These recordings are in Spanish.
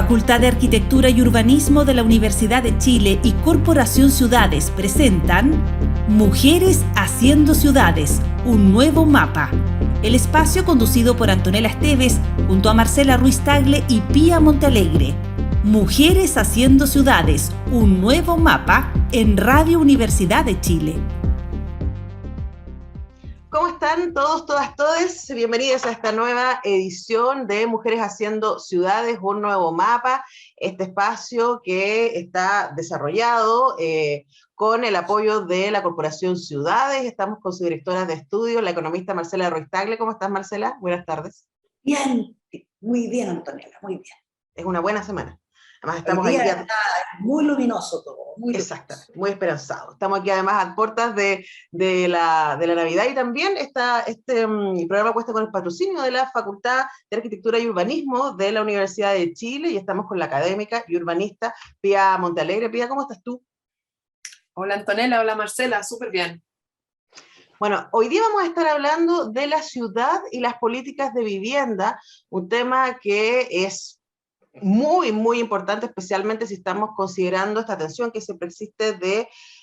Facultad de Arquitectura y Urbanismo de la Universidad de Chile y Corporación Ciudades presentan Mujeres Haciendo Ciudades, un nuevo mapa. El espacio conducido por Antonella Esteves junto a Marcela Ruiz Tagle y Pía Montealegre. Mujeres Haciendo Ciudades, un nuevo mapa en Radio Universidad de Chile. ¿Cómo están todos, todas, todes? Bienvenidos a esta nueva edición de Mujeres Haciendo Ciudades, un nuevo mapa, este espacio que está desarrollado con el apoyo de la Corporación Ciudades. Estamos con su directora de estudios, la economista Marcela Ruiz Tagle. ¿Cómo estás, Marcela? Buenas tardes. Bien, muy bien, Antonella, muy bien. Es una buena semana. Además estamos Hoy día aquí... está muy luminoso todo. Exacto, muy esperanzado. Estamos aquí además a puertas de la Navidad y también este programa cuenta con el patrocinio de la Facultad de Arquitectura y Urbanismo de la Universidad de Chile y estamos con la académica y urbanista Pía Montealegre. Pía, ¿cómo estás tú? Hola Antonella, hola Marcela, súper bien. Bueno, hoy día vamos a estar hablando de la ciudad y las políticas de vivienda, un tema que es muy, muy importante, especialmente si estamos considerando esta tensión que siempre existe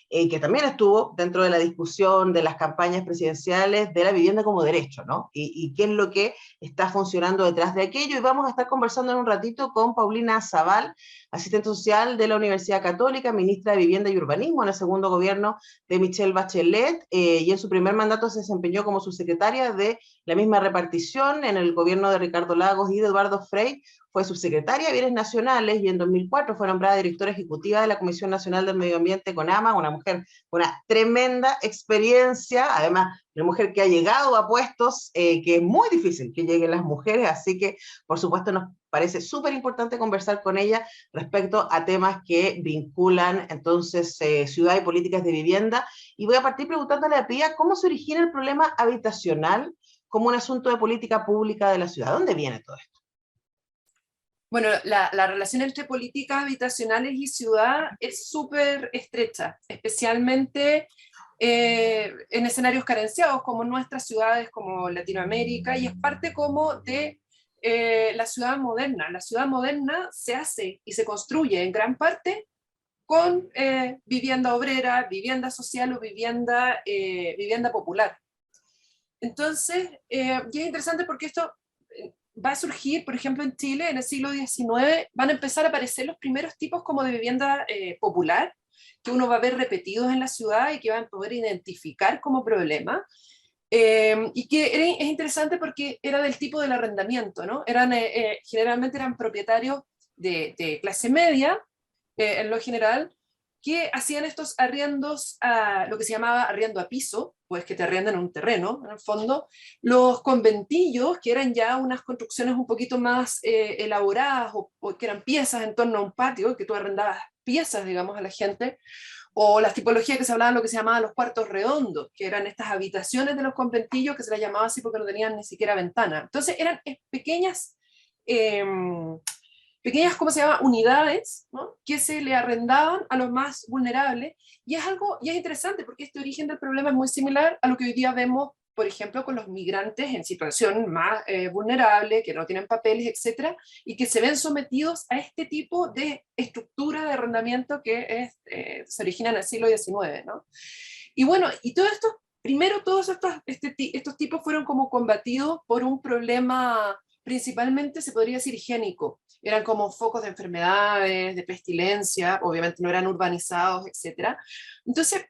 que también estuvo dentro de la discusión de las campañas presidenciales de la vivienda como derecho, ¿no? Y qué es lo que está funcionando detrás de aquello. Y vamos a estar conversando en un ratito con Paulina Zabal, asistente social de la Universidad Católica, ministra de Vivienda y Urbanismo en el segundo gobierno de Michelle Bachelet, y en su primer mandato se desempeñó como subsecretaria de la misma repartición en el gobierno de Ricardo Lagos y de Eduardo Frei. Fue subsecretaria de Bienes Nacionales y en 2004 fue nombrada directora ejecutiva de la Comisión Nacional del Medio Ambiente CONAMA, una mujer con una tremenda experiencia, además una mujer que ha llegado a puestos que es muy difícil que lleguen las mujeres, así que por supuesto nos parece súper importante conversar con ella respecto a temas que vinculan entonces ciudad y políticas de vivienda. Y voy a partir preguntándole a Pía cómo se origina el problema habitacional como un asunto de política pública de la ciudad. ¿Dónde viene todo esto? Bueno, la relación entre políticas habitacionales y ciudad es súper estrecha, especialmente en escenarios carenciados como nuestras ciudades, como Latinoamérica, y es parte como de la ciudad moderna. La ciudad moderna se hace y se construye en gran parte con vivienda obrera, vivienda social o vivienda popular. Entonces, y es interesante porque esto va a surgir, por ejemplo, en Chile, en el siglo XIX, van a empezar a aparecer los primeros tipos como de vivienda popular, que uno va a ver repetidos en la ciudad y que van a poder identificar como problema, y que es interesante porque era del tipo del arrendamiento, ¿no? Generalmente eran propietarios de clase media, en lo general, que hacían estos arriendos a lo que se llamaba arriendo a piso, pues que te arriendan un terreno, en el fondo. Los conventillos, que eran ya unas construcciones un poquito más elaboradas, o que eran piezas en torno a un patio, que tú arrendabas piezas, digamos, a la gente, o las tipologías que se hablaban, lo que se llamaban los cuartos redondos, que eran estas habitaciones de los conventillos, que se las llamaba así porque no tenían ni siquiera ventana. Entonces eran pequeñas... pequeñas, ¿cómo se llama?, unidades, ¿no?, que se le arrendaban a los más vulnerables, y es interesante porque este origen del problema es muy similar a lo que hoy día vemos, por ejemplo, con los migrantes en situación más vulnerable, que no tienen papeles, etcétera, y que se ven sometidos a este tipo de estructura de arrendamiento que se origina en el siglo XIX, ¿no? Y bueno, y todo esto, primero todos estos tipos fueron como combatidos por un problema principalmente, se podría decir, higiénico. Eran como focos de enfermedades, de pestilencia, obviamente no eran urbanizados, etc. Entonces,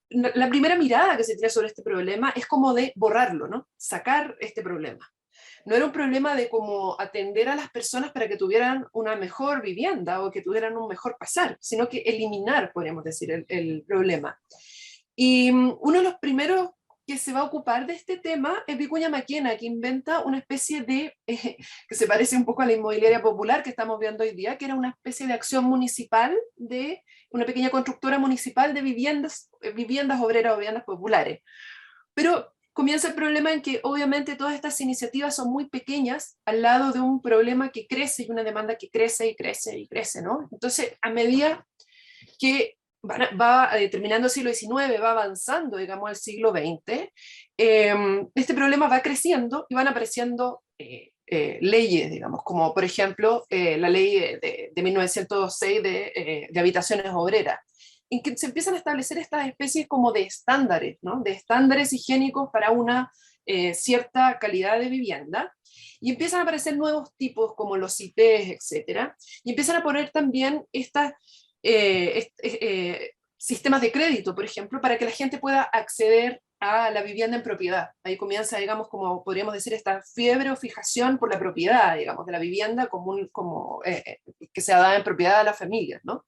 la primera mirada que se tiene sobre este problema es como de borrarlo, ¿no? Sacar este problema. No era un problema de como atender a las personas para que tuvieran una mejor vivienda o que tuvieran un mejor pasar, sino que eliminar, podríamos decir, el problema. Y uno de los primeros que se va a ocupar de este tema es Vicuña Maquena, que inventa una especie de, que se parece un poco a la inmobiliaria popular que estamos viendo hoy día, que era una especie de acción municipal, de una pequeña constructora municipal de viviendas obreras o viviendas populares. Pero comienza el problema en que obviamente todas estas iniciativas son muy pequeñas al lado de un problema que crece y una demanda que crece y crece y crece, ¿no? Entonces, a medida que va terminando el siglo XIX, va avanzando, digamos, al siglo XX, este problema va creciendo y van apareciendo leyes, digamos, como por ejemplo la ley de 1906 de habitaciones obreras, en que se empiezan a establecer estas especies como de estándares, ¿no? De estándares higiénicos para una cierta calidad de vivienda, y empiezan a aparecer nuevos tipos como los CITES, etcétera, y empiezan a poner también estas sistemas de crédito, por ejemplo, para que la gente pueda acceder a la vivienda en propiedad. Ahí comienza, digamos, como podríamos decir, esta fiebre o fijación por la propiedad, digamos, de la vivienda que se da en propiedad a las familias, ¿no?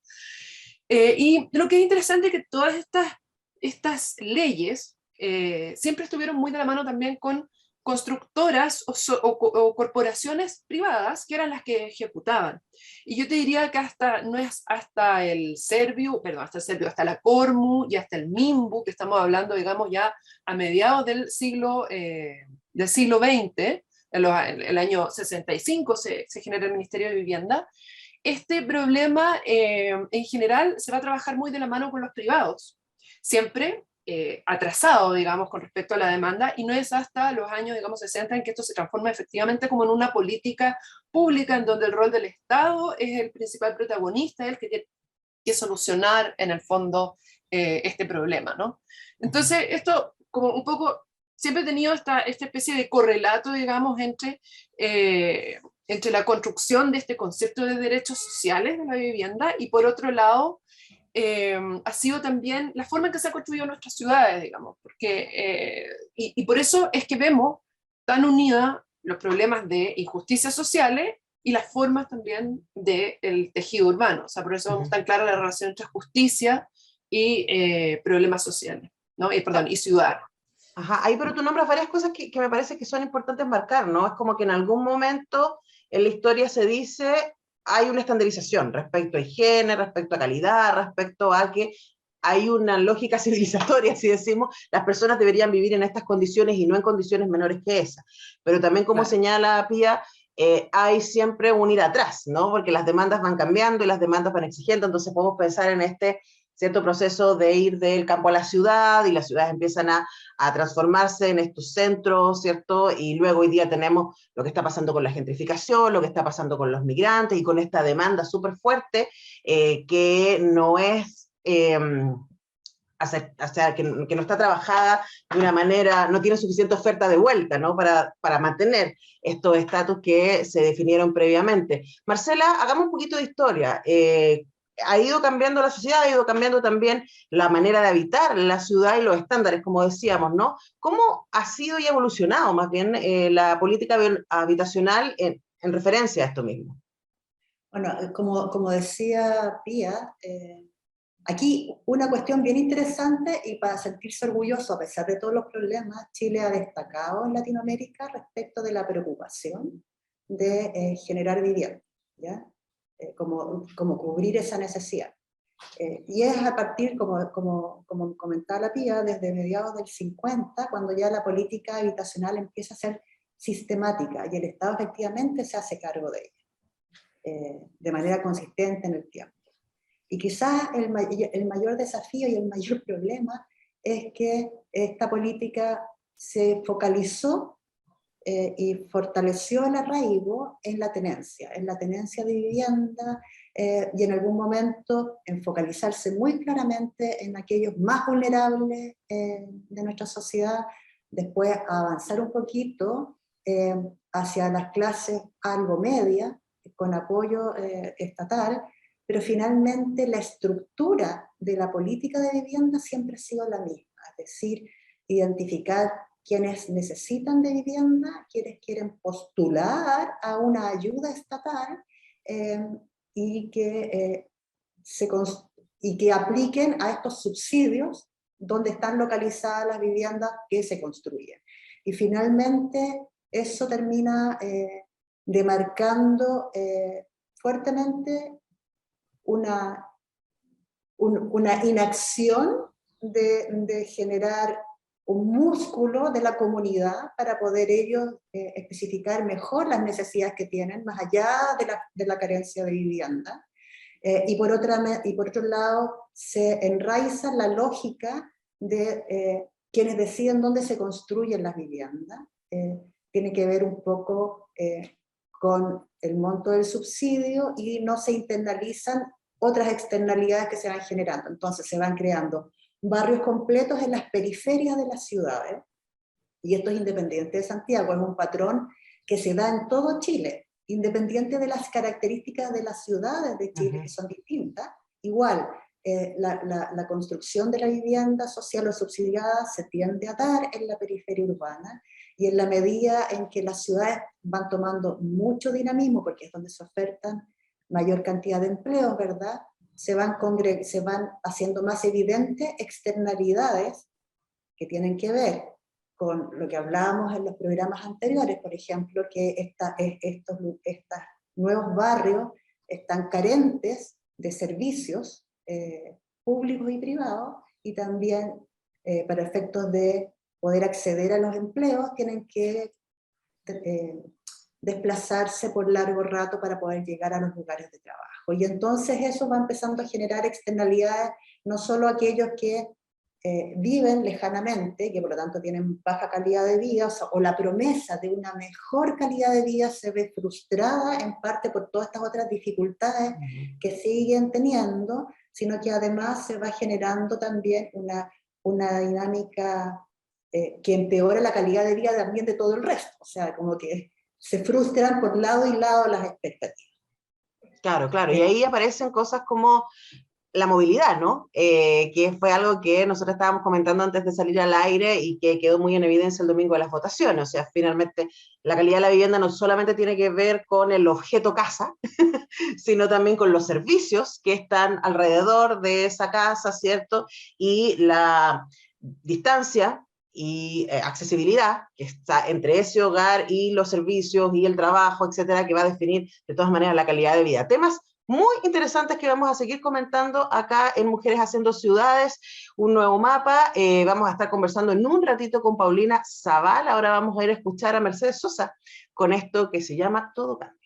Y lo que es interesante es que todas estas leyes siempre estuvieron muy de la mano también con constructoras o corporaciones privadas que eran las que ejecutaban. Y yo te diría que no es hasta el Serviu, hasta la Cormu y hasta el Mimbu, que estamos hablando, digamos, ya a mediados del siglo XX, el año 65 se genera el Ministerio de Vivienda. Este problema en general se va a trabajar muy de la mano con los privados, siempre atrasado, digamos, con respecto a la demanda, y no es hasta los años, digamos, 60 en que esto se transforma efectivamente como en una política pública en donde el rol del Estado es el principal protagonista, el que tiene que solucionar en el fondo este problema, ¿no? Entonces, esto como un poco, siempre he tenido esta especie de correlato, digamos, entre la construcción de este concepto de derechos sociales de la vivienda y por otro lado, ha sido también la forma en que se ha construido nuestras ciudades, digamos, porque, y por eso es que vemos tan unidas los problemas de injusticias sociales y las formas también del tejido urbano, o sea, por eso vemos tan clara la relación entre justicia y problemas sociales, ¿no? Y ciudad. Ajá, ahí pero tú nombras varias cosas que me parece que son importantes marcar, ¿no? Es como que en algún momento en la historia se dice hay una estandarización respecto a higiene, respecto a calidad, respecto a que hay una lógica civilizatoria, si decimos, las personas deberían vivir en estas condiciones y no en condiciones menores que esas. Pero también, como señala Pía, hay siempre un ir atrás, ¿no? Porque las demandas van cambiando y las demandas van exigiendo, entonces podemos pensar en este cierto proceso de ir del campo a la ciudad y las ciudades empiezan a transformarse en estos centros, ¿cierto? Y luego hoy día tenemos lo que está pasando con la gentrificación, lo que está pasando con los migrantes y con esta demanda súper fuerte que no es... o sea, que no está trabajada de una manera, no tiene suficiente oferta de vuelta, ¿no? Para mantener estos estatus que se definieron previamente. Marcela, hagamos un poquito de historia. Ha ido cambiando la sociedad, ha ido cambiando también la manera de habitar la ciudad y los estándares, como decíamos, ¿no? ¿Cómo ha sido y evolucionado más bien la política habitacional en referencia a esto mismo? Bueno, como decía Pía, aquí una cuestión bien interesante y para sentirse orgulloso, a pesar de todos los problemas, Chile ha destacado en Latinoamérica respecto de la preocupación de generar vivienda, ¿ya? Como cubrir esa necesidad. Y es a partir, como comentaba la Pía, desde mediados del 50, cuando ya la política habitacional empieza a ser sistemática y el Estado efectivamente se hace cargo de ella, de manera consistente en el tiempo. Y quizás el mayor desafío y el mayor problema es que esta política se focalizó y fortaleció el arraigo en la tenencia de vivienda y en algún momento en focalizarse muy claramente en aquellos más vulnerables de nuestra sociedad, después avanzar un poquito hacia las clases algo media, con apoyo estatal, pero finalmente la estructura de la política de vivienda siempre ha sido la misma, es decir, identificar quienes necesitan de vivienda, quienes quieren postular a una ayuda estatal y que apliquen a estos subsidios donde están localizadas las viviendas que se construyen. Y finalmente eso termina demarcando fuertemente una inacción de generar un músculo de la comunidad para poder ellos especificar mejor las necesidades que tienen, más allá de la carencia de vivienda. Y por otro lado, se enraiza la lógica de quienes deciden dónde se construyen las viviendas, tiene que ver un poco con el monto del subsidio y no se internalizan otras externalidades que se van generando. Entonces se van creando barrios completos en las periferias de las ciudades, y esto es independiente de Santiago, es un patrón que se da en todo Chile, independiente de las características de las ciudades de Chile, que son distintas. Igual, la construcción de la vivienda social o subsidiada se tiende a dar en la periferia urbana, y en la medida en que las ciudades van tomando mucho dinamismo, porque es donde se ofertan mayor cantidad de empleos, ¿verdad? Se van haciendo más evidentes externalidades que tienen que ver con lo que hablábamos en los programas anteriores, por ejemplo, que estos nuevos barrios están carentes de servicios públicos y privados, y también para efectos de poder acceder a los empleos tienen que desplazarse por largo rato para poder llegar a los lugares de trabajo. Y entonces eso va empezando a generar externalidades, no solo aquellos que viven lejanamente, que por lo tanto tienen baja calidad de vida, o la promesa de una mejor calidad de vida se ve frustrada en parte por todas estas otras dificultades que siguen teniendo, sino que además se va generando también una dinámica que empeora la calidad de vida también de todo el resto, o sea, como que se frustran por lado y lado las expectativas. Claro, claro, y ahí aparecen cosas como la movilidad, ¿no? Que fue algo que nosotros estábamos comentando antes de salir al aire y que quedó muy en evidencia el domingo de las votaciones. O sea, finalmente la calidad de la vivienda no solamente tiene que ver con el objeto casa, sino también con los servicios que están alrededor de esa casa, ¿cierto? Y la distancia y accesibilidad que está entre ese hogar y los servicios y el trabajo, etcétera, que va a definir de todas maneras la calidad de vida. Temas muy interesantes que vamos a seguir comentando acá en Mujeres Haciendo Ciudades, un nuevo mapa. Vamos a estar conversando en un ratito con Paulina Zabal. Ahora vamos a ir a escuchar a Mercedes Sosa con esto que se llama Todo Cambia.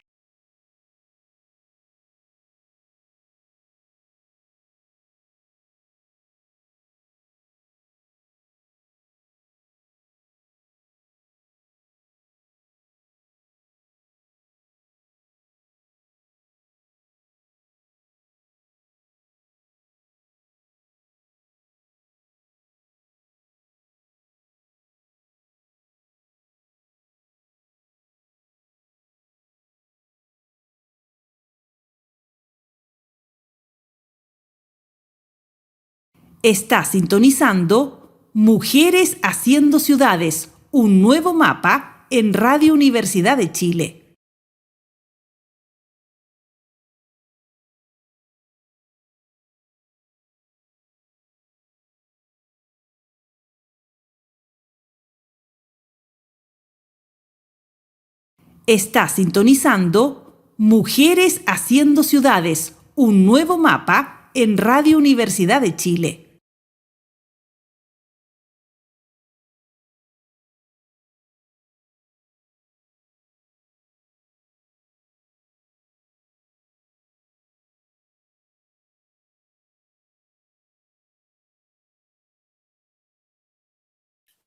Está sintonizando Mujeres Haciendo Ciudades, un nuevo mapa en Radio Universidad de Chile. Está sintonizando Mujeres Haciendo Ciudades, un nuevo mapa en Radio Universidad de Chile.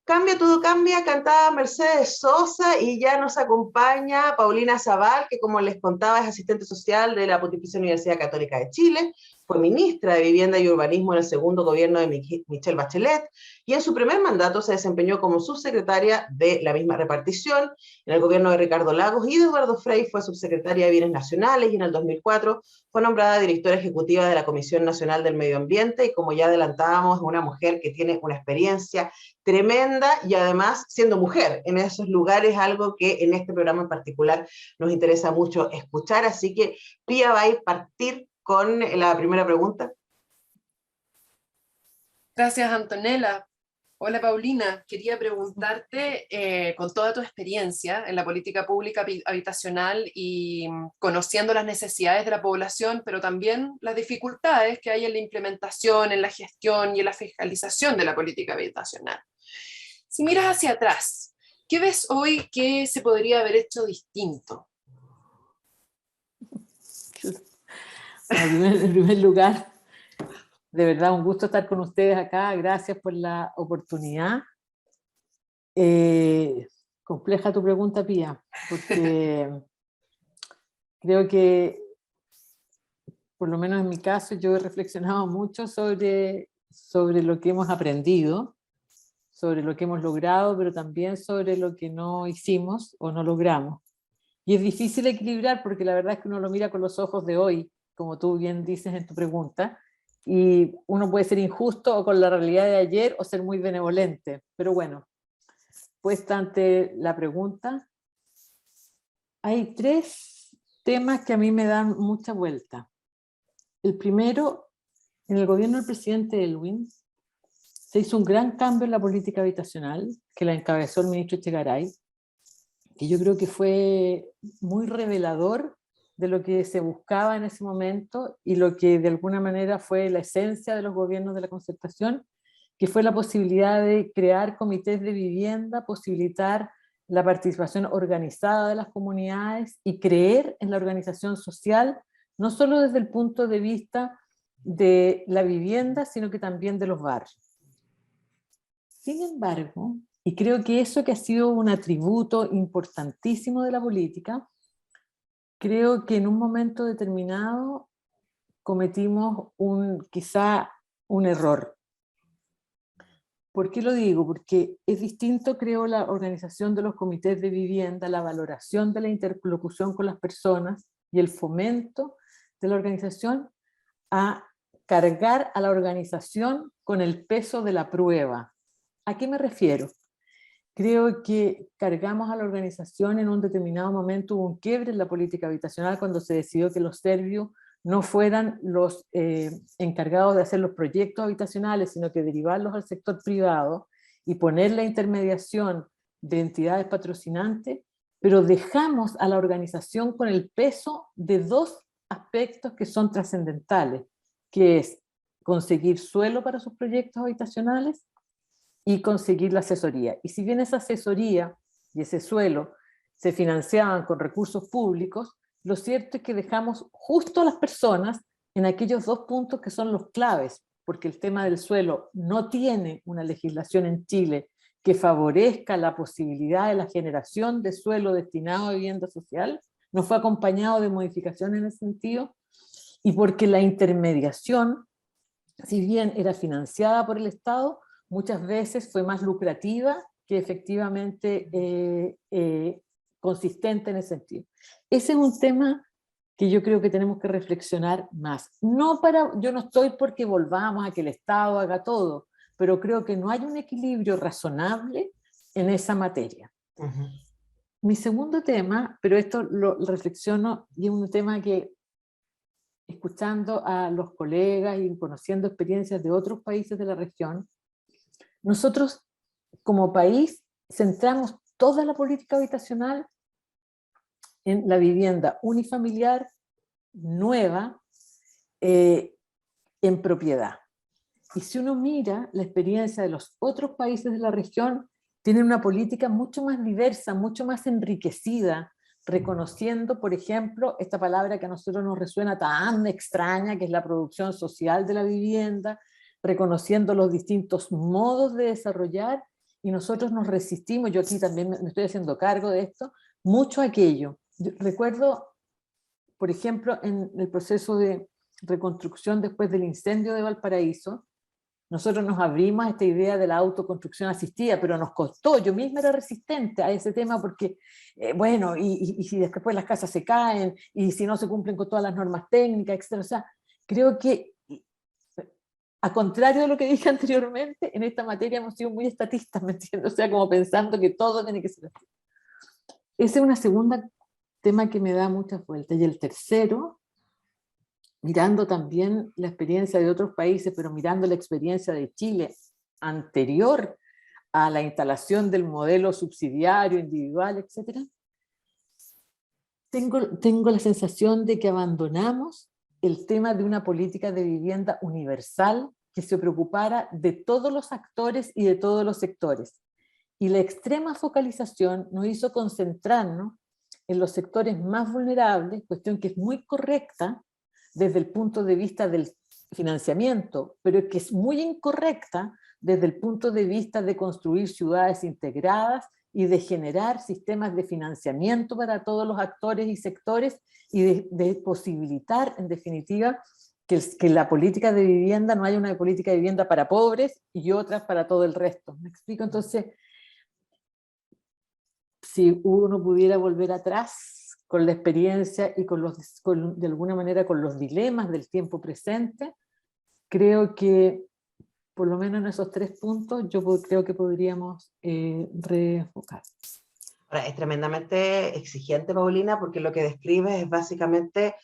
Cambia, todo cambia, cantaba Mercedes Sosa, y ya nos acompaña Paulina Zabal, que como les contaba es asistente social de la Pontificia Universidad Católica de Chile, fue ministra de Vivienda y Urbanismo en el segundo gobierno de Michelle Bachelet, y en su primer mandato se desempeñó como subsecretaria de la misma repartición. En el gobierno de Ricardo Lagos y de Eduardo Frei fue subsecretaria de Bienes Nacionales, y en el 2004 fue nombrada directora ejecutiva de la Comisión Nacional del Medio Ambiente, y como ya adelantábamos, es una mujer que tiene una experiencia tremenda, y además siendo mujer en esos lugares, algo que en este programa en particular nos interesa mucho escuchar. Así que Pía va a ir partir con la primera pregunta. Gracias, Antonella. Hola, Paulina. Quería preguntarte, con toda tu experiencia en la política pública habitacional y conociendo las necesidades de la población, pero también las dificultades que hay en la implementación, en la gestión y en la fiscalización de la política habitacional. Si miras hacia atrás, ¿qué ves hoy que se podría haber hecho distinto? En primer lugar, de verdad un gusto estar con ustedes acá, gracias por la oportunidad. Compleja tu pregunta, Pía, porque creo que, por lo menos en mi caso, yo he reflexionado mucho sobre lo que hemos aprendido, sobre lo que hemos logrado, pero también sobre lo que no hicimos o no logramos. Y es difícil equilibrar porque la verdad es que uno lo mira con los ojos de hoy, como tú bien dices en tu pregunta, y uno puede ser injusto o con la realidad de ayer o ser muy benevolente. Pero bueno, puesta ante la pregunta, hay 3 temas que a mí me dan mucha vuelta. El primero, en el gobierno del presidente Elwin, se hizo un gran cambio en la política habitacional, que la encabezó el ministro Echegaray, que yo creo que fue muy revelador de lo que se buscaba en ese momento y lo que de alguna manera fue la esencia de los gobiernos de la concertación, que fue la posibilidad de crear comités de vivienda, posibilitar la participación organizada de las comunidades y creer en la organización social, no solo desde el punto de vista de la vivienda, sino que también de los barrios. Sin embargo, y creo que eso que ha sido un atributo importantísimo de la política, creo que en un momento determinado cometimos quizá un error. ¿Por qué lo digo? Porque es distinto, creo, la organización de los comités de vivienda, la valoración de la interlocución con las personas y el fomento de la organización a cargar a la organización con el peso de la prueba. ¿A qué me refiero? Creo que cargamos a la organización en un determinado momento, hubo un quiebre en la política habitacional cuando se decidió que los serbios no fueran los encargados de hacer los proyectos habitacionales, sino que derivarlos al sector privado y poner la intermediación de entidades patrocinantes, pero dejamos a la organización con el peso de 2 aspectos que son trascendentales, que es conseguir suelo para sus proyectos habitacionales y conseguir la asesoría. Y si bien esa asesoría y ese suelo se financiaban con recursos públicos, lo cierto es que dejamos justo a las personas en aquellos 2 puntos que son los claves, porque el tema del suelo no tiene una legislación en Chile que favorezca la posibilidad de la generación de suelo destinado a vivienda social, no fue acompañado de modificaciones en ese sentido, y porque la intermediación, si bien era financiada por el Estado, muchas veces fue más lucrativa que efectivamente consistente en ese sentido. Ese es un tema que yo creo que tenemos que reflexionar más. Yo no estoy porque volvamos a que el Estado haga todo, pero creo que no hay un equilibrio razonable en esa materia. Uh-huh. Mi segundo tema, pero esto lo reflexiono y es un tema que, escuchando a los colegas y conociendo experiencias de otros países de la región, nosotros como país centramos toda la política habitacional en la vivienda unifamiliar nueva en propiedad. Y si uno mira la experiencia de los otros países de la región, tienen una política mucho más diversa, mucho más enriquecida, reconociendo, por ejemplo, esta palabra que a nosotros nos resuena tan extraña, que es la producción social de la vivienda, reconociendo los distintos modos de desarrollar, y nosotros nos resistimos, yo aquí también me estoy haciendo cargo de esto, mucho aquello. Yo recuerdo, por ejemplo, en el proceso de reconstrucción después del incendio de Valparaíso, nosotros nos abrimos a esta idea de la autoconstrucción asistida, pero nos costó, yo misma era resistente a ese tema porque, bueno, y si después las casas se caen, y si no se cumplen con todas las normas técnicas, etc. O sea, creo que, a contrario de lo que dije anteriormente, en esta materia hemos sido muy estatistas, ¿me entiendes? O sea, como pensando que todo tiene que ser así. Ese es un segundo tema que me da muchas vueltas. Y el tercero, mirando también la experiencia de otros países, pero mirando la experiencia de Chile anterior a la instalación del modelo subsidiario, individual, etc., tengo la sensación de que abandonamos el tema de una política de vivienda universal que se preocupara de todos los actores y de todos los sectores. Y la extrema focalización nos hizo concentrarnos en los sectores más vulnerables, cuestión que es muy correcta desde el punto de vista del financiamiento, pero que es muy incorrecta desde el punto de vista de construir ciudades integradas y de generar sistemas de financiamiento para todos los actores y sectores y de posibilitar, en definitiva, que la política de vivienda no haya una política de vivienda para pobres y otras para todo el resto. ¿Me explico? Entonces, si uno pudiera volver atrás con la experiencia y de alguna manera con los dilemas del tiempo presente, creo que por lo menos en esos 3 puntos yo creo que podríamos reenfocar. Ahora, es tremendamente exigente, Paulina, porque lo que describes es básicamente,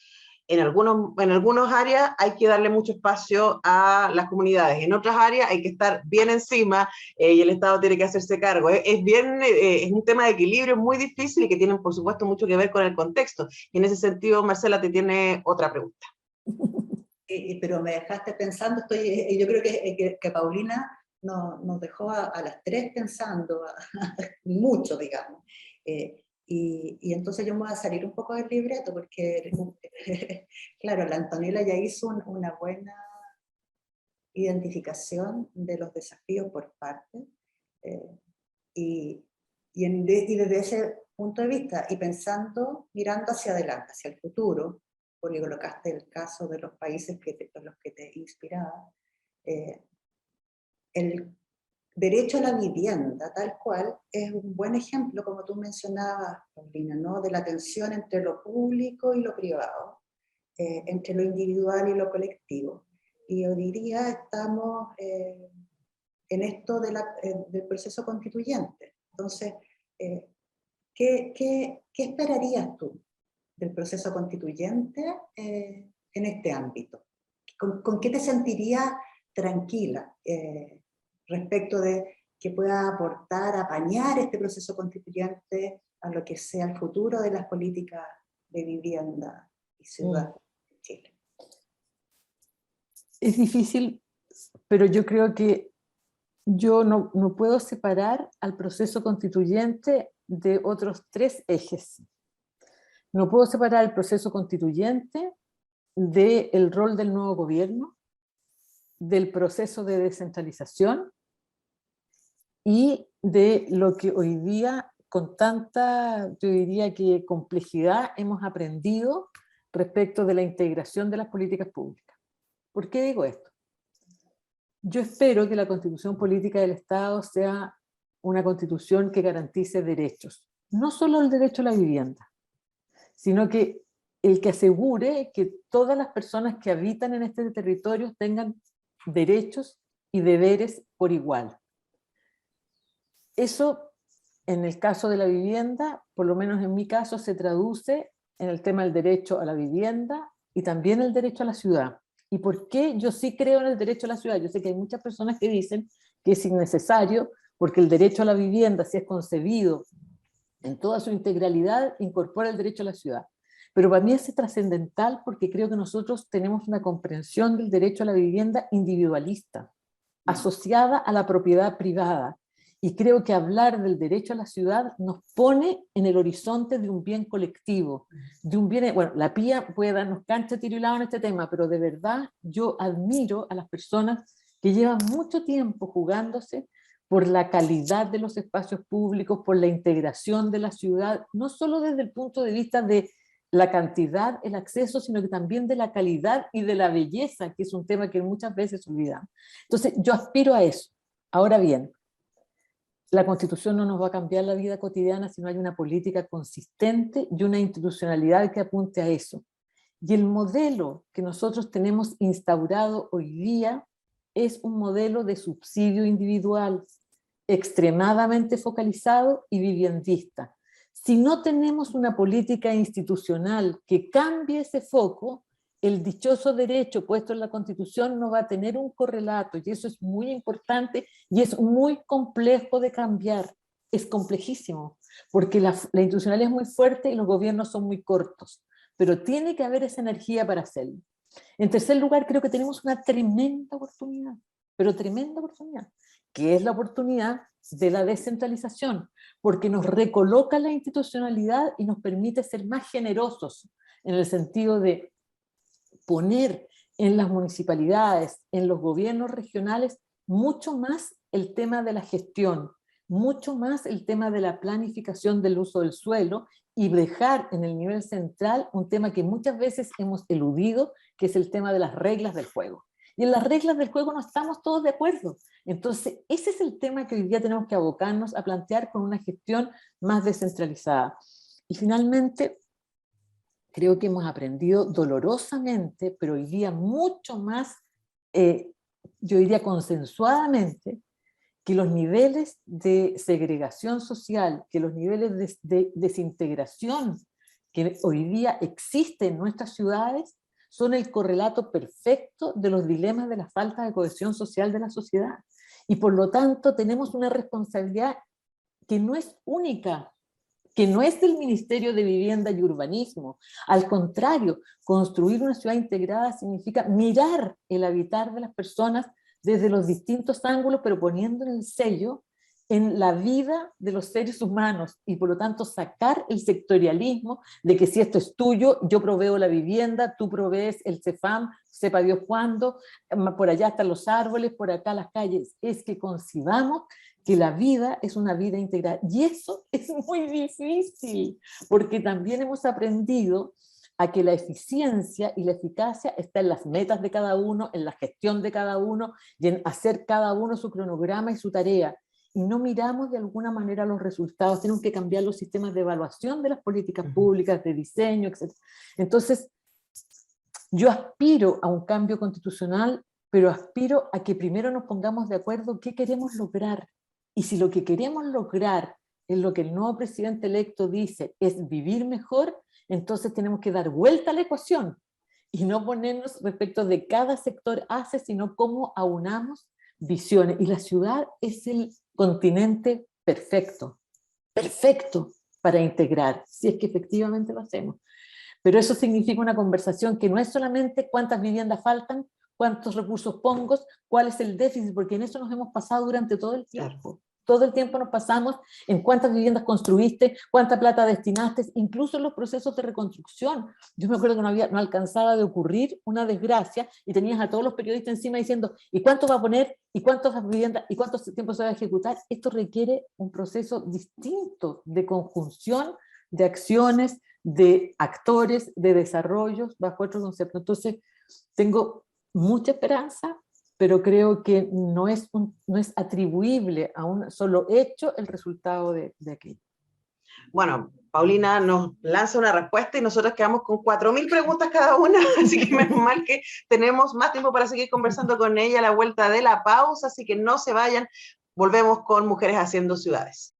en algunas áreas hay que darle mucho espacio a las comunidades, en otras áreas hay que estar bien encima y el Estado tiene que hacerse cargo. Es un tema de equilibrio muy difícil y que tiene, por supuesto, mucho que ver con el contexto. Y en ese sentido, Marcela te tiene otra pregunta. Pero me dejaste pensando, yo creo que Paulina nos dejó a las 3 pensando mucho, digamos. Y entonces yo me voy a salir un poco del libreto, porque, claro, la Antonella ya hizo una buena identificación de los desafíos por parte, y desde ese punto de vista, y pensando, mirando hacia adelante, hacia el futuro, porque colocaste el caso de los países con los que te inspiraba, el derecho a la vivienda, tal cual, es un buen ejemplo, como tú mencionabas, Paulina, ¿no? De la tensión entre lo público y lo privado, entre lo individual y lo colectivo. Y yo diría, estamos en esto del proceso constituyente. Entonces, ¿qué esperarías tú del proceso constituyente en este ámbito? ¿Con qué te sentirías tranquila respecto de que pueda aportar, apañar este proceso constituyente a lo que sea el futuro de las políticas de vivienda y ciudad en Chile? Es difícil, pero yo creo que yo no puedo separar al proceso constituyente de otros 3 ejes. No puedo separar el proceso constituyente del rol del nuevo gobierno, del proceso de descentralización y de lo que hoy día con tanta, yo diría que complejidad, hemos aprendido respecto de la integración de las políticas públicas. ¿Por qué digo esto? Yo espero que la Constitución Política del Estado sea una constitución que garantice derechos, no solo el derecho a la vivienda, sino que el que asegure que todas las personas que habitan en este territorio tengan derechos y deberes por igual. Eso, en el caso de la vivienda, por lo menos en mi caso, se traduce en el tema del derecho a la vivienda y también el derecho a la ciudad. ¿Y por qué yo sí creo en el derecho a la ciudad? Yo sé que hay muchas personas que dicen que es innecesario porque el derecho a la vivienda, si es concebido en toda su integralidad, incorpora el derecho a la ciudad. Pero para mí es trascendental porque creo que nosotros tenemos una comprensión del derecho a la vivienda individualista, asociada a la propiedad privada. Y creo que hablar del derecho a la ciudad nos pone en el horizonte de un bien colectivo, de un bien, bueno, la Pía puede darnos cancha, tiro y lado en este tema, pero de verdad yo admiro a las personas que llevan mucho tiempo jugándose por la calidad de los espacios públicos, por la integración de la ciudad, no solo desde el punto de vista de la cantidad, el acceso, sino que también de la calidad y de la belleza, que es un tema que muchas veces olvidamos. Entonces yo aspiro a eso. Ahora bien, la Constitución no nos va a cambiar la vida cotidiana si no hay una política consistente y una institucionalidad que apunte a eso. Y el modelo que nosotros tenemos instaurado hoy día es un modelo de subsidio individual, extremadamente focalizado y viviendista. Si no tenemos una política institucional que cambie ese foco, el dichoso derecho puesto en la Constitución no va a tener un correlato, y eso es muy importante y es muy complejo de cambiar. Es complejísimo, porque la institucionalidad es muy fuerte y los gobiernos son muy cortos, pero tiene que haber esa energía para hacerlo. En tercer lugar, creo que tenemos una tremenda oportunidad, pero tremenda oportunidad, que es la oportunidad de la descentralización, porque nos recoloca la institucionalidad y nos permite ser más generosos en el sentido de poner en las municipalidades, en los gobiernos regionales, mucho más el tema de la gestión, mucho más el tema de la planificación del uso del suelo y dejar en el nivel central un tema que muchas veces hemos eludido, que es el tema de las reglas del juego. Y en las reglas del juego no estamos todos de acuerdo. Entonces, ese es el tema que hoy día tenemos que abocarnos a plantear con una gestión más descentralizada. Y finalmente, creo que hemos aprendido dolorosamente, pero hoy día mucho más, yo diría consensuadamente, que los niveles de segregación social, que los niveles de desintegración que hoy día existen en nuestras ciudades son el correlato perfecto de los dilemas de la falta de cohesión social de la sociedad. Y por lo tanto tenemos una responsabilidad que no es única, que no es del Ministerio de Vivienda y Urbanismo. Al contrario, construir una ciudad integrada significa mirar el habitar de las personas desde los distintos ángulos, pero poniendo el sello en la vida de los seres humanos y por lo tanto sacar el sectorialismo de que si esto es tuyo, yo proveo la vivienda, tú provees el CEFAM, sepa Dios cuándo, por allá están los árboles, por acá las calles. Es que concibamos que la vida es una vida integral y eso es muy difícil porque también hemos aprendido a que la eficiencia y la eficacia está en las metas de cada uno, en la gestión de cada uno y en hacer cada uno su cronograma y su tarea. Y no miramos de alguna manera los resultados, tenemos que cambiar los sistemas de evaluación de las políticas públicas, de diseño, etc. Entonces, yo aspiro a un cambio constitucional, pero aspiro a que primero nos pongamos de acuerdo qué queremos lograr. Y si lo que queremos lograr es lo que el nuevo presidente electo dice, es vivir mejor, entonces tenemos que dar vuelta a la ecuación y no ponernos respecto de cada sector hace, sino cómo aunamos visiones. Y la ciudad es el continente perfecto, perfecto para integrar, si es que efectivamente lo hacemos. Pero eso significa una conversación que no es solamente cuántas viviendas faltan, cuántos recursos pongo, cuál es el déficit, porque en eso nos hemos pasado durante todo el tiempo. Claro. Todo el tiempo nos pasamos en cuántas viviendas construiste, cuánta plata destinaste, incluso en los procesos de reconstrucción. Yo me acuerdo que no alcanzaba de ocurrir una desgracia y tenías a todos los periodistas encima diciendo ¿y cuánto va a poner? ¿Y cuántas viviendas? ¿Y cuánto tiempo se va a ejecutar? Esto requiere un proceso distinto de conjunción de acciones, de actores, de desarrollos bajo otro concepto. Entonces, tengo mucha esperanza, pero creo que no es atribuible a un solo hecho el resultado de aquello. Bueno, Paulina nos lanza una respuesta y nosotros quedamos con 4.000 preguntas cada una, así que menos mal que tenemos más tiempo para seguir conversando con ella a la vuelta de la pausa, así que no se vayan, volvemos con Mujeres Haciendo Ciudades.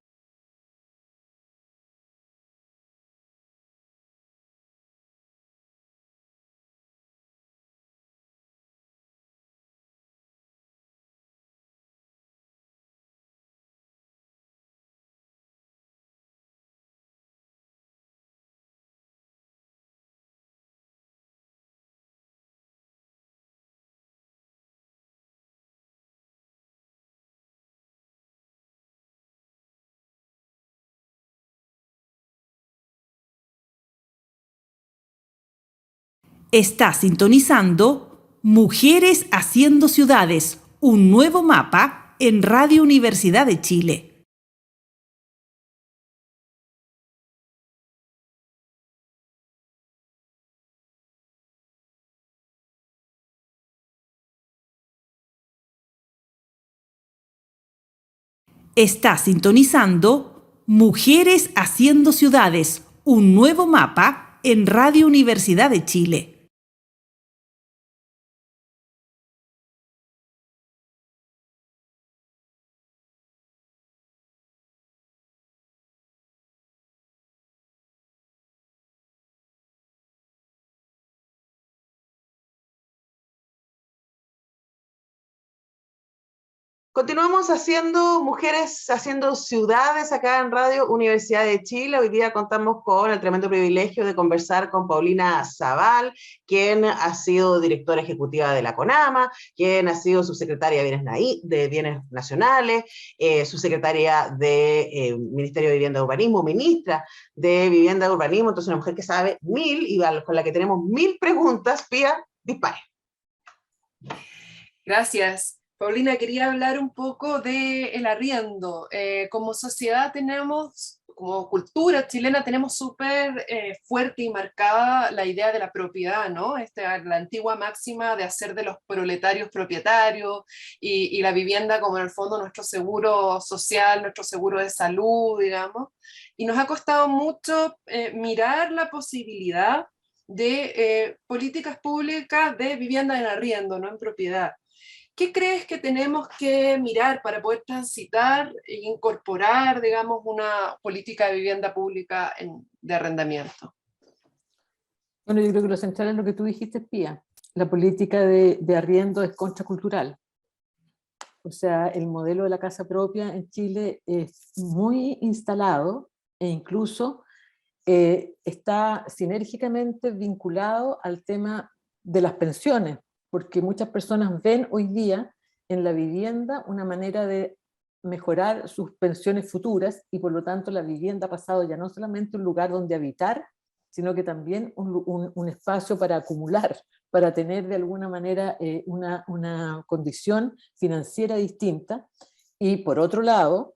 Está sintonizando Mujeres Haciendo Ciudades, un nuevo mapa en Radio Universidad de Chile. Está sintonizando Mujeres Haciendo Ciudades, un nuevo mapa en Radio Universidad de Chile. Continuamos haciendo Mujeres Haciendo Ciudades acá en Radio Universidad de Chile. Hoy día contamos con el tremendo privilegio de conversar con Paulina Zabal, quien ha sido directora ejecutiva de la CONAMA, quien ha sido subsecretaria de Bienes Nacionales, subsecretaria de Ministerio de Vivienda y Urbanismo, ministra de Vivienda y Urbanismo, entonces una mujer que sabe mil y con la que tenemos 1000 preguntas. Pía, dispare. Gracias. Paulina, quería hablar un poco del arriendo. Como sociedad tenemos, como cultura chilena, tenemos súper fuerte y marcada la idea de la propiedad, ¿no? La antigua máxima de hacer de los proletarios propietarios y la vivienda como en el fondo nuestro seguro social, nuestro seguro de salud, digamos. Y nos ha costado mucho mirar la posibilidad de políticas públicas de vivienda en arriendo, no en propiedad. ¿Qué crees que tenemos que mirar para poder transitar e incorporar, digamos, una política de vivienda pública de arrendamiento? Bueno, yo creo que lo central es lo que tú dijiste, Pía. La política de arriendo es contracultural. O sea, el modelo de la casa propia en Chile es muy instalado e incluso está sinérgicamente vinculado al tema de las pensiones, porque muchas personas ven hoy día en la vivienda una manera de mejorar sus pensiones futuras y por lo tanto la vivienda ha pasado ya no solamente un lugar donde habitar, sino que también un espacio para acumular, para tener de alguna manera una condición financiera distinta. Y por otro lado,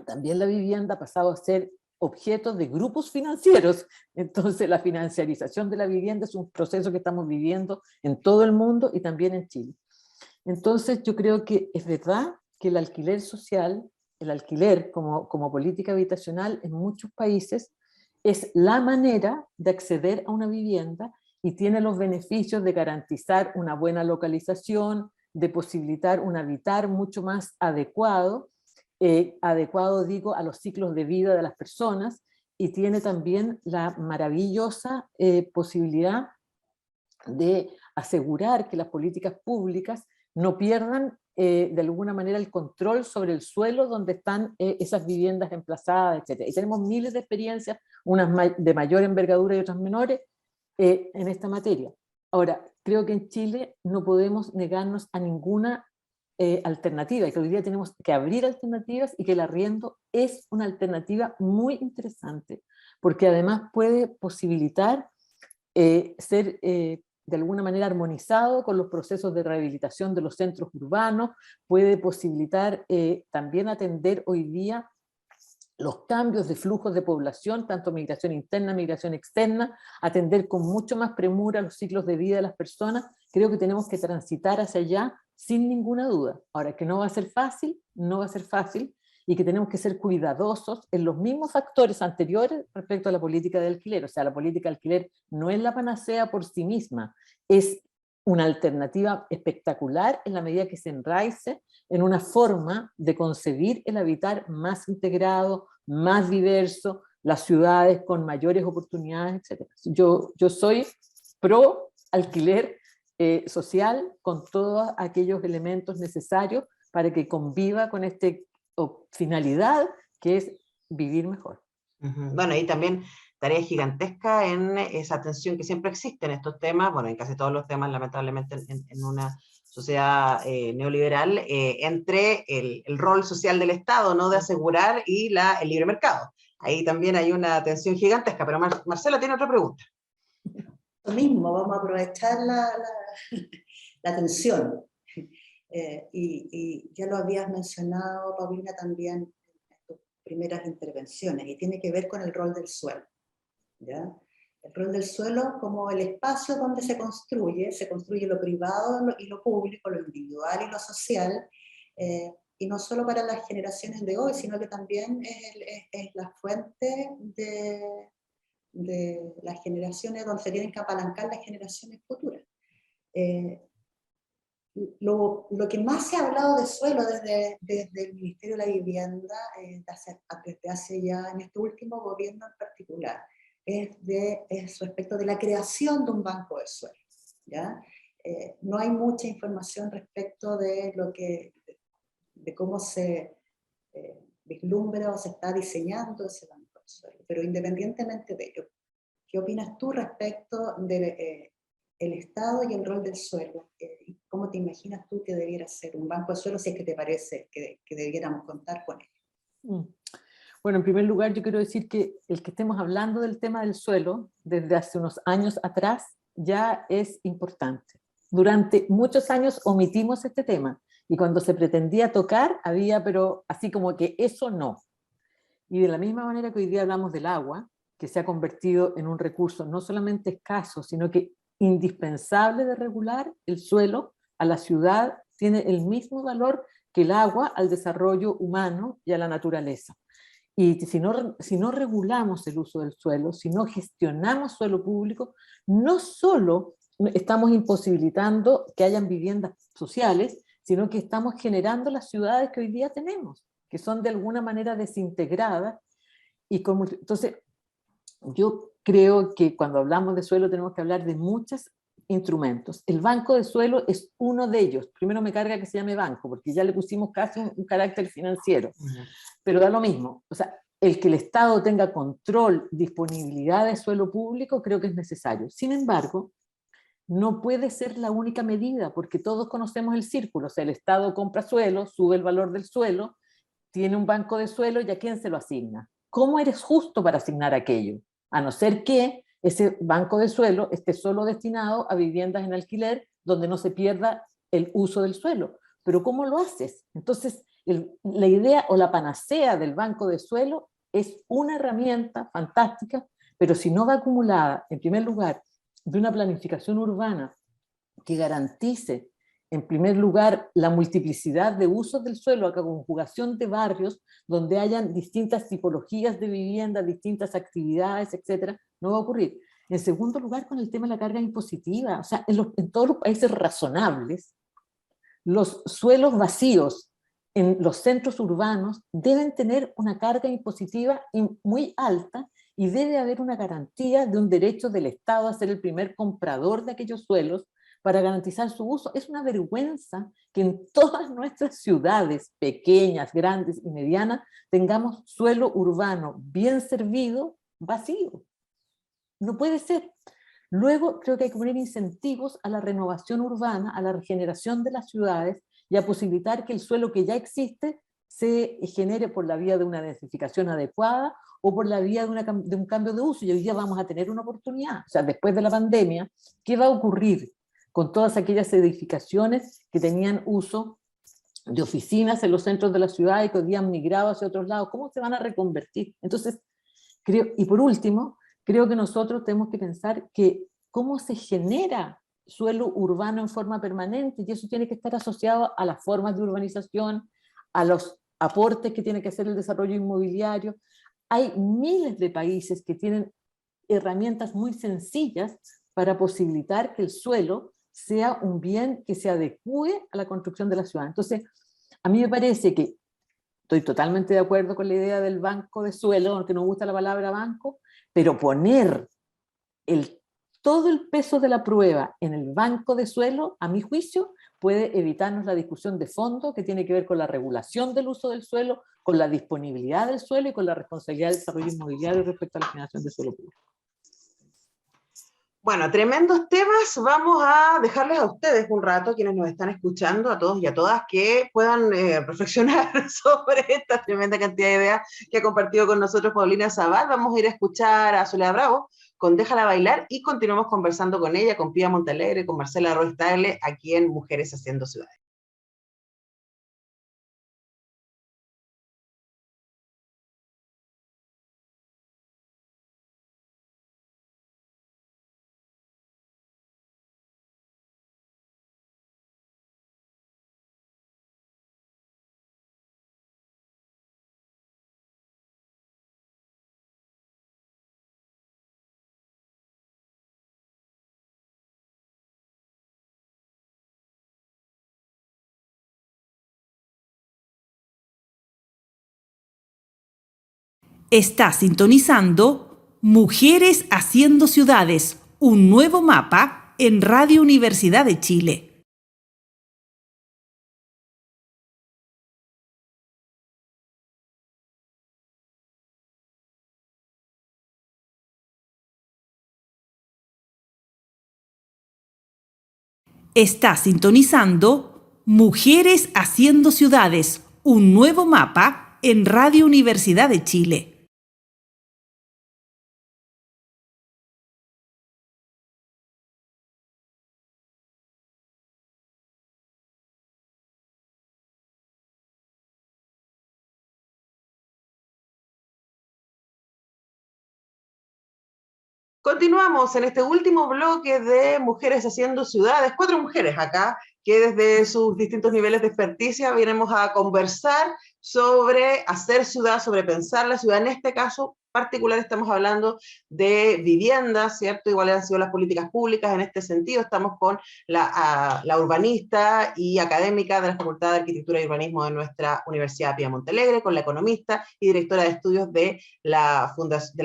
también la vivienda ha pasado a ser objeto de grupos financieros. Entonces la financiarización de la vivienda es un proceso que estamos viviendo en todo el mundo y también en Chile. Entonces yo creo que es verdad que el alquiler social, el alquiler como política habitacional en muchos países es la manera de acceder a una vivienda y tiene los beneficios de garantizar una buena localización, de posibilitar un habitar mucho más adecuado, adecuado digo a los ciclos de vida de las personas, y tiene también la maravillosa posibilidad de asegurar que las políticas públicas no pierdan de alguna manera el control sobre el suelo donde están esas viviendas emplazadas, etc. Y tenemos miles de experiencias, unas de mayor envergadura y otras menores, en esta materia. Ahora, creo que en Chile no podemos negarnos a ninguna alternativa, y que hoy día tenemos que abrir alternativas y que el arriendo es una alternativa muy interesante, porque además puede posibilitar ser de alguna manera armonizado con los procesos de rehabilitación de los centros urbanos, puede posibilitar también atender hoy día los cambios de flujos de población, tanto migración interna, migración externa, atender con mucho más premura los ciclos de vida de las personas. Creo que tenemos que transitar hacia allá sin ninguna duda. Ahora, que no va a ser fácil, no va a ser fácil, y que tenemos que ser cuidadosos en los mismos factores anteriores respecto a la política de alquiler. O sea, la política de alquiler no es la panacea por sí misma, es una alternativa espectacular en la medida que se enraice en una forma de concebir el habitar más integrado, más diverso, las ciudades con mayores oportunidades, etc. Yo soy pro alquiler social con todos aquellos elementos necesarios para que conviva con esta finalidad que es vivir mejor. Bueno, y también tarea gigantesca en esa tensión que siempre existe en estos temas, bueno, en casi todos los temas, lamentablemente, en una sociedad neoliberal, entre el rol social del Estado, ¿no?, de asegurar, y el libre mercado. Ahí también hay una tensión gigantesca, pero Marcela tiene otra pregunta. Lo mismo, vamos a aprovechar la tensión. Y ya lo habías mencionado, Paulina, también en tus primeras intervenciones, y tiene que ver con el rol del suelo, ¿ya? El rol del suelo como el espacio donde se construye lo privado y lo público, lo individual y lo social, y no solo para las generaciones de hoy, sino que también es la fuente de las generaciones donde se tienen que apalancar las generaciones futuras. Lo que más se ha hablado de suelo desde el Ministerio de la Vivienda, desde hace ya, en este último gobierno en particular, es respecto de la creación de un banco de suelo, ¿ya? No hay mucha información respecto de cómo se vislumbra o se está diseñando ese banco de suelo, pero independientemente de ello, ¿qué opinas tú respecto de el Estado y el rol del suelo? ¿Cómo te imaginas tú que debiera ser un banco de suelo, si es que te parece que debiéramos contar con él? Bueno, en primer lugar yo quiero decir que el que estemos hablando del tema del suelo desde hace unos años atrás ya es importante. Durante muchos años omitimos este tema, Y cuando se pretendía tocar, había, pero así como que eso no. Y de la misma manera que hoy día hablamos del agua, que se ha convertido en un recurso no solamente escaso, sino que indispensable de regular, el suelo a la ciudad tiene el mismo valor que el agua al desarrollo humano y a la naturaleza. Y si no regulamos el uso del suelo, si no gestionamos suelo público, no solo estamos imposibilitando que hayan viviendas sociales, sino que estamos generando las ciudades que hoy día tenemos, que son de alguna manera desintegradas. Entonces, yo creo que cuando hablamos de suelo tenemos que hablar de muchos instrumentos. El banco de suelo es uno de ellos. Primero me carga que se llame banco, porque ya le pusimos casi un carácter financiero, pero da lo mismo. O sea, el que el Estado tenga control, disponibilidad de suelo público, creo que es necesario. Sin embargo, no puede ser la única medida, porque todos conocemos el círculo. O sea, el Estado compra suelo, sube el valor del suelo, tiene un banco de suelo y ¿a quién se lo asigna? ¿Cómo eres justo para asignar aquello? A no ser que ese banco de suelo esté solo destinado a viviendas en alquiler donde no se pierda el uso del suelo. Pero ¿cómo lo haces? Entonces, la idea o la panacea del banco de suelo es una herramienta fantástica, pero si no va acumulada, en primer lugar, de una planificación urbana que garantice, en primer lugar, la multiplicidad de usos del suelo, la conjugación de barrios donde hayan distintas tipologías de vivienda, distintas actividades, etcétera, no va a ocurrir. En segundo lugar, con el tema de la carga impositiva, o sea, en todos los países razonables, los suelos vacíos en los centros urbanos deben tener una carga impositiva muy alta y debe haber una garantía de un derecho del Estado a ser el primer comprador de aquellos suelos para garantizar su uso. Es una vergüenza que en todas nuestras ciudades, pequeñas, grandes y medianas, tengamos suelo urbano bien servido, vacío. No puede ser. Luego creo que hay que poner incentivos a la renovación urbana, a la regeneración de las ciudades y a posibilitar que el suelo que ya existe se genere por la vía de una densificación adecuada o por la vía de un cambio de uso. Y hoy día vamos a tener una oportunidad. O sea, después de la pandemia, ¿qué va a ocurrir con todas aquellas edificaciones que tenían uso de oficinas en los centros de la ciudad y que hoy día han migrado hacia otros lados? ¿Cómo se van a reconvertir? Entonces, y por último, creo que nosotros tenemos que pensar que cómo se genera suelo urbano en forma permanente, y eso tiene que estar asociado a las formas de urbanización, a los aportes que tiene que hacer el desarrollo inmobiliario. Hay miles de países que tienen herramientas muy sencillas para posibilitar que el suelo sea un bien que se adecue a la construcción de la ciudad. Entonces, a mí me parece que estoy totalmente de acuerdo con la idea del banco de suelo, aunque no me gusta la palabra banco, pero poner todo el peso de la prueba en el banco de suelo, a mi juicio, puede evitarnos la discusión de fondo que tiene que ver con la regulación del uso del suelo, con la disponibilidad del suelo y con la responsabilidad del desarrollo inmobiliario respecto a la generación de suelo público. Bueno, tremendos temas. Vamos a dejarles a ustedes un rato, quienes nos están escuchando, a todos y a todas, que puedan reflexionar sobre esta tremenda cantidad de ideas que ha compartido con nosotros Paulina Zabal. Vamos a ir a escuchar a Soledad Bravo con Déjala Bailar y continuamos conversando con ella, con Pía Montalegre, con Marcela Roy Tagle, aquí en Mujeres Haciendo Ciudades. Está sintonizando Mujeres Haciendo Ciudades, un nuevo mapa en Radio Universidad de Chile. Está sintonizando Mujeres Haciendo Ciudades, un nuevo mapa en Radio Universidad de Chile. Continuamos en este último bloque de Mujeres Haciendo Ciudades. 4 mujeres acá que desde sus distintos niveles de experticia venimos a conversar sobre hacer ciudad, sobre pensar la ciudad. En este caso particular estamos hablando de vivienda, ¿cierto? Igual han sido las políticas públicas en este sentido. Estamos con la urbanista y académica de la Facultad de Arquitectura y Urbanismo de nuestra Universidad Pía Montelegre, con la economista y directora de estudios de la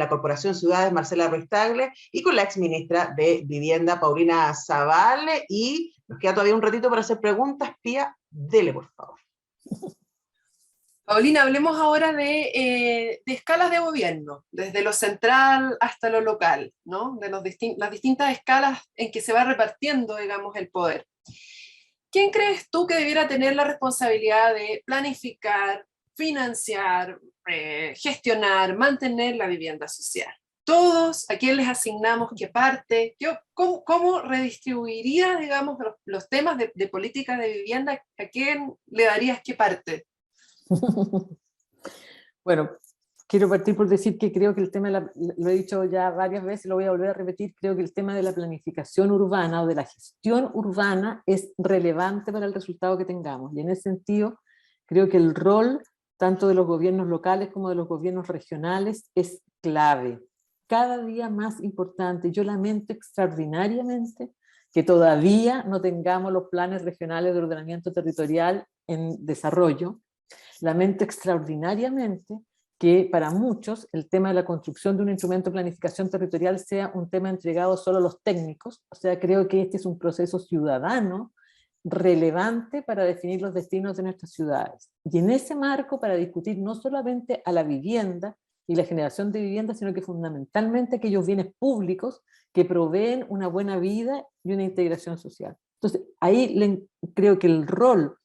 Corporación Ciudades, Marcela Ruiz Tagle, y con la exministra de Vivienda, Paulina Zavala, y nos queda todavía un ratito para hacer preguntas. Pía, dele por favor. Paulina, hablemos ahora de escalas de gobierno, desde lo central hasta lo local, ¿no? De las distintas escalas en que se va repartiendo, digamos, el poder. ¿Quién crees tú que debiera tener la responsabilidad de planificar, financiar, gestionar, mantener la vivienda social? ¿Todos? ¿A quién les asignamos qué parte? ¿Cómo redistribuiría, digamos, los temas de política de vivienda? ¿A quién le darías qué parte? Bueno, quiero partir por decir que creo que el tema, lo he dicho ya varias veces, lo voy a volver a repetir, creo que el tema de la planificación urbana o de la gestión urbana es relevante para el resultado que tengamos. Y en ese sentido, creo que el rol tanto de los gobiernos locales como de los gobiernos regionales es clave. Cada día más importante. Yo lamento extraordinariamente que todavía no tengamos los planes regionales de ordenamiento territorial en desarrollo. Lamento extraordinariamente que para muchos el tema de la construcción de un instrumento de planificación territorial sea un tema entregado solo a los técnicos. O sea, creo que este es un proceso ciudadano relevante para definir los destinos de nuestras ciudades. Y en ese marco, para discutir no solamente a la vivienda y la generación de vivienda, sino que fundamentalmente aquellos bienes públicos que proveen una buena vida y una integración social. Entonces, ahí creo que el rol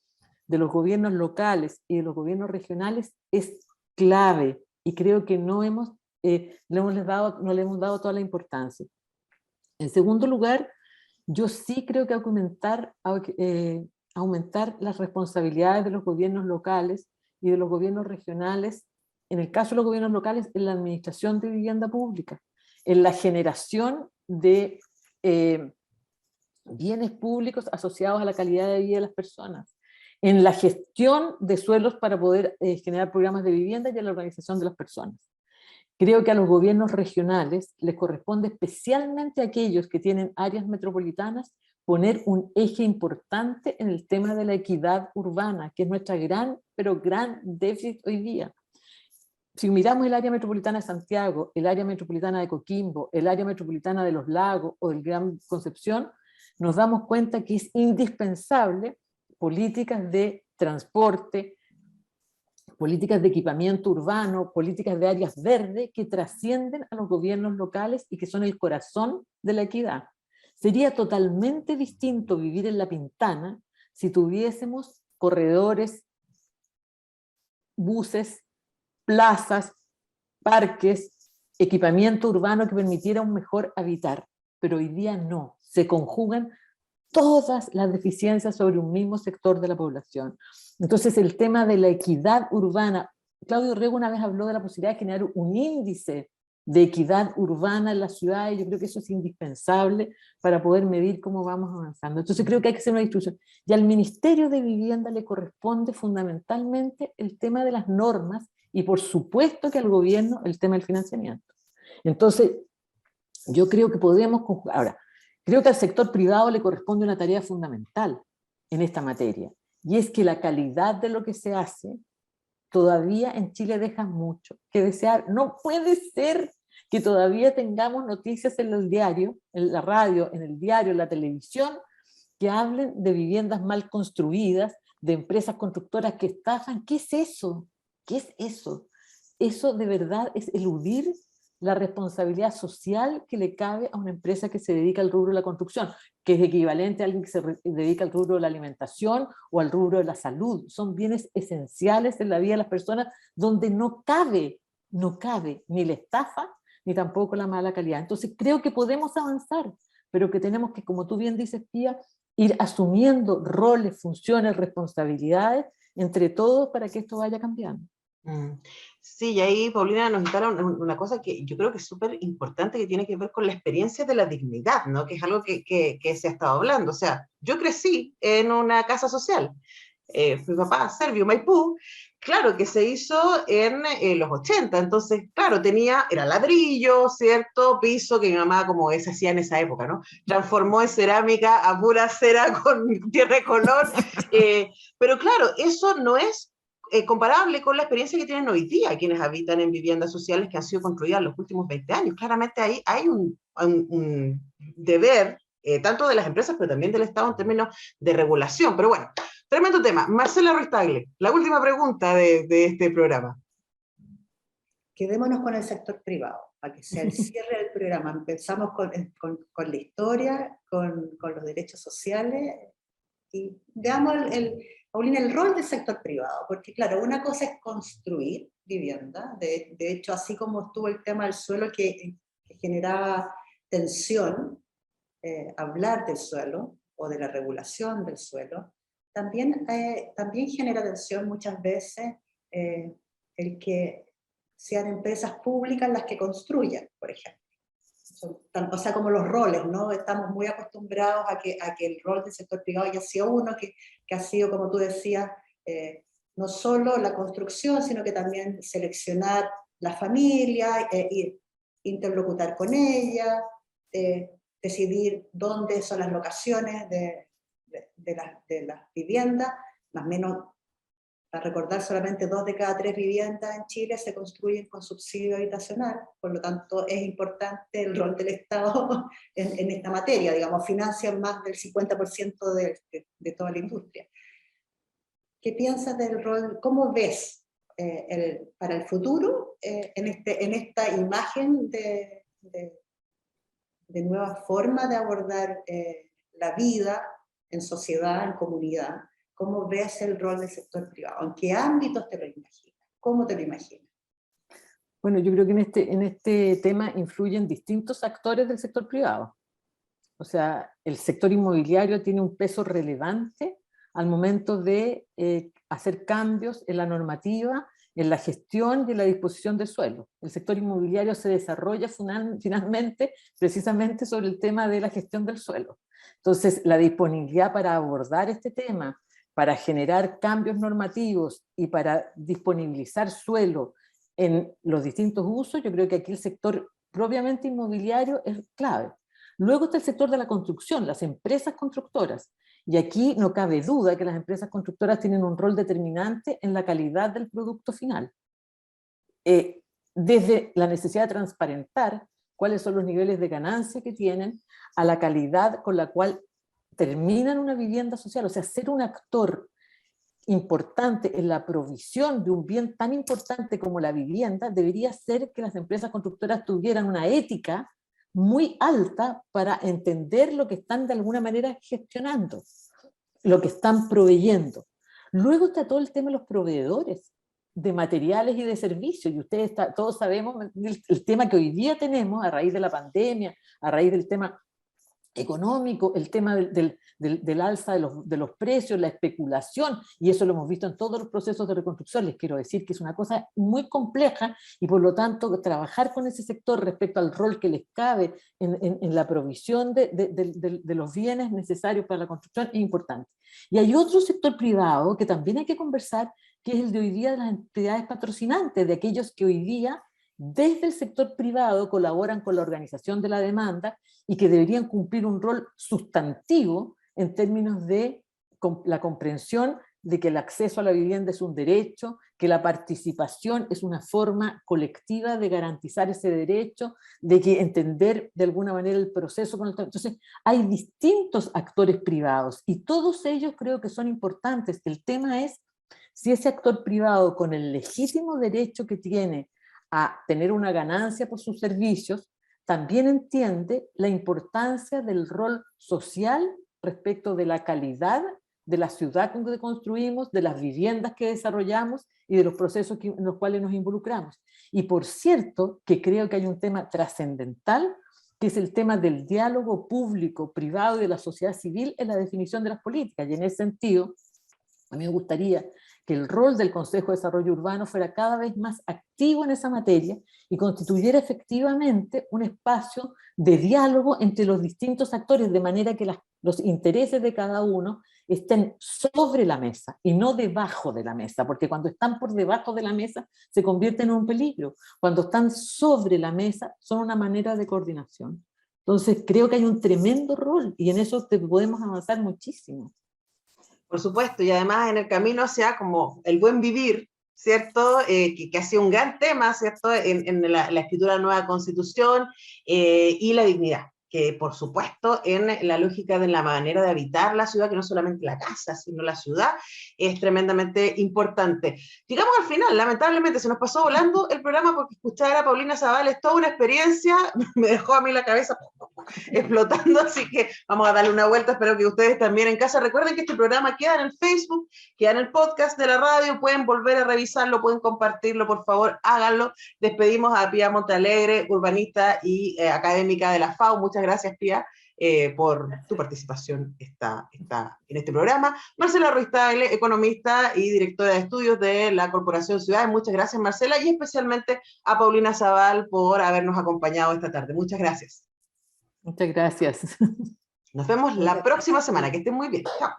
de los gobiernos locales y de los gobiernos regionales es clave, y creo que no le hemos dado toda la importancia. En segundo lugar, yo sí creo que aumentar las responsabilidades de los gobiernos locales y de los gobiernos regionales, en el caso de los gobiernos locales, en la administración de vivienda pública, en la generación de bienes públicos asociados a la calidad de vida de las personas, en la gestión de suelos para poder generar programas de vivienda y en la organización de las personas. Creo que a los gobiernos regionales les corresponde, especialmente a aquellos que tienen áreas metropolitanas, poner un eje importante en el tema de la equidad urbana, que es nuestra gran déficit hoy día. Si miramos el área metropolitana de Santiago, el área metropolitana de Coquimbo, el área metropolitana de Los Lagos o del Gran Concepción, nos damos cuenta que es indispensable políticas de transporte, políticas de equipamiento urbano, políticas de áreas verdes que trascienden a los gobiernos locales y que son el corazón de la equidad. Sería totalmente distinto vivir en La Pintana si tuviésemos corredores, buses, plazas, parques, equipamiento urbano que permitiera un mejor habitar. Pero hoy día no, se conjugan todas las deficiencias sobre un mismo sector de la población. Entonces el tema de la equidad urbana, Claudio Rego una vez habló de la posibilidad de generar un índice de equidad urbana en las ciudades. Yo creo que eso es indispensable para poder medir cómo vamos avanzando. Entonces creo que hay que hacer una discusión. Y al Ministerio de Vivienda le corresponde fundamentalmente el tema de las normas y por supuesto que al gobierno el tema del financiamiento. Entonces yo creo que podemos conjugar. Ahora, creo que al sector privado le corresponde una tarea fundamental en esta materia, y es que la calidad de lo que se hace todavía en Chile deja mucho que desear. No puede ser que todavía tengamos noticias en el diario, en la radio, en el diario, en la televisión, que hablen de viviendas mal construidas, de empresas constructoras que estafan. ¿Qué es eso? ¿Qué es eso? Eso de verdad es eludir la responsabilidad social que le cabe a una empresa que se dedica al rubro de la construcción, que es equivalente a alguien que se dedica al rubro de la alimentación o al rubro de la salud. Son bienes esenciales en la vida de las personas donde no cabe ni la estafa ni tampoco la mala calidad. Entonces creo que podemos avanzar, pero que tenemos que, como tú bien dices, Pía, ir asumiendo roles, funciones, responsabilidades entre todos para que esto vaya cambiando. Mm. Sí, y ahí, Paulina, nos instala una cosa que yo creo que es súper importante, que tiene que ver con la experiencia de la dignidad, ¿no? Que es algo que se ha estado hablando. O sea, yo crecí en una casa social. Mi papá, Servio Maipú, claro que se hizo en los 80, entonces, claro, era ladrillo, ¿cierto? Piso, que mi mamá, como se hacía en esa época, ¿no? Transformó en cerámica a pura cera con tierra de color, pero claro, eso no es comparable con la experiencia que tienen hoy día quienes habitan en viviendas sociales que han sido construidas en los últimos 20 años. Claramente ahí hay un deber, tanto de las empresas, pero también del Estado en términos de regulación. Pero bueno, tremendo tema. Marcela Ruiz Tagle, la última pregunta de este programa. Quedémonos con el sector privado, para que sea el cierre del programa. Empezamos con la historia, con los derechos sociales, y veamos, Paulina, el rol del sector privado, porque claro, una cosa es construir vivienda, de hecho, así como estuvo el tema del suelo que generaba tensión, hablar del suelo, o de la regulación del suelo, también genera tensión muchas veces el que sean empresas públicas las que construyan, por ejemplo. O sea, como los roles, ¿no? Estamos muy acostumbrados a que el rol del sector privado haya sido uno que ha sido, como tú decías, no solo la construcción, sino que también seleccionar la familia, interlocutar con ella, decidir dónde son las locaciones de las viviendas, más o menos. Para recordar, solamente 2 de cada 3 viviendas en Chile se construyen con subsidio habitacional, por lo tanto es importante el rol del Estado en esta materia, digamos, financian más del 50% de toda la industria. ¿Qué piensas del rol? ¿Cómo ves para el futuro en esta imagen de nueva forma de abordar la vida en sociedad, en comunidad? ¿Cómo ves el rol del sector privado? ¿En qué ámbitos te lo imaginas? ¿Cómo te lo imaginas? Bueno, yo creo que en este tema influyen distintos actores del sector privado. O sea, el sector inmobiliario tiene un peso relevante al momento de hacer cambios en la normativa, en la gestión y en la disposición de suelo. El sector inmobiliario se desarrolla finalmente precisamente sobre el tema de la gestión del suelo. Entonces, la disponibilidad para abordar este tema, para generar cambios normativos y para disponibilizar suelo en los distintos usos, yo creo que aquí el sector propiamente inmobiliario es clave. Luego está el sector de la construcción, las empresas constructoras. Y aquí no cabe duda que las empresas constructoras tienen un rol determinante en la calidad del producto final. Desde la necesidad de transparentar cuáles son los niveles de ganancia que tienen, a la calidad con la cual terminan una vivienda social. O sea, ser un actor importante en la provisión de un bien tan importante como la vivienda debería ser que las empresas constructoras tuvieran una ética muy alta para entender lo que están de alguna manera gestionando, lo que están proveyendo. Luego está todo el tema de los proveedores de materiales y de servicios, y ustedes todos sabemos el tema que hoy día tenemos a raíz de la pandemia, a raíz del tema económico, el tema del alza de los precios, la especulación, y eso lo hemos visto en todos los procesos de reconstrucción. Les quiero decir que es una cosa muy compleja y por lo tanto trabajar con ese sector respecto al rol que les cabe en la provisión de los bienes necesarios para la construcción es importante. Y hay otro sector privado que también hay que conversar, que es el de hoy día de las entidades patrocinantes, de aquellos que hoy día desde el sector privado colaboran con la organización de la demanda y que deberían cumplir un rol sustantivo en términos de la comprensión de que el acceso a la vivienda es un derecho, que la participación es una forma colectiva de garantizar ese derecho, de que entender de alguna manera el proceso. Entonces, hay distintos actores privados y todos ellos creo que son importantes. El tema es si ese actor privado, con el legítimo derecho que tiene a tener una ganancia por sus servicios, también entiende la importancia del rol social respecto de la calidad de la ciudad que construimos, de las viviendas que desarrollamos y de los procesos en los cuales nos involucramos. Y por cierto, que creo que hay un tema trascendental, que es el tema del diálogo público, privado y de la sociedad civil en la definición de las políticas. Y en ese sentido, a mí me gustaría que el rol del Consejo de Desarrollo Urbano fuera cada vez más activo en esa materia y constituyera efectivamente un espacio de diálogo entre los distintos actores, de manera que los intereses de cada uno estén sobre la mesa y no debajo de la mesa, porque cuando están por debajo de la mesa se convierten en un peligro. Cuando están sobre la mesa son una manera de coordinación. Entonces creo que hay un tremendo rol y en eso podemos avanzar muchísimo. Por supuesto, y además en el camino hacia como el buen vivir, ¿cierto? Que ha sido un gran tema, ¿cierto? En la escritura de la nueva Constitución, y la dignidad, que por supuesto en la lógica de la manera de habitar la ciudad, que no solamente la casa, sino la ciudad, es tremendamente importante. Llegamos al final, lamentablemente se nos pasó volando el programa, porque escuchar a Paulina Zabal es toda una experiencia, me dejó a mí la cabeza explotando, así que vamos a darle una vuelta. Espero que ustedes también en casa recuerden que este programa queda en el Facebook, queda en el podcast de la radio, pueden volver a revisarlo, pueden compartirlo, por favor háganlo. Despedimos a Pía Montealegre, urbanista y académica de la FAO. Muchas gracias, Pía, por tu participación en este programa. Marcela Ruiz-Tagle, economista y directora de estudios de la Corporación Ciudades. Muchas gracias, Marcela, y especialmente a Paulina Zabal por habernos acompañado esta tarde. Muchas gracias. Muchas gracias. Nos vemos la próxima semana. Que estén muy bien. Chao.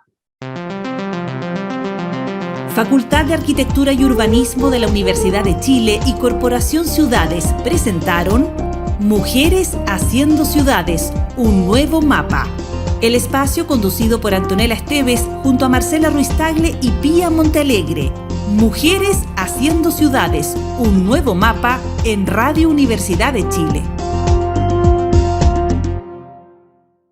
Facultad de Arquitectura y Urbanismo de la Universidad de Chile y Corporación Ciudades presentaron Mujeres Haciendo Ciudades, un nuevo mapa. El espacio conducido por Antonella Esteves junto a Marcela Ruiz-Tagle y Pía Montealegre. Mujeres Haciendo Ciudades, un nuevo mapa en Radio Universidad de Chile.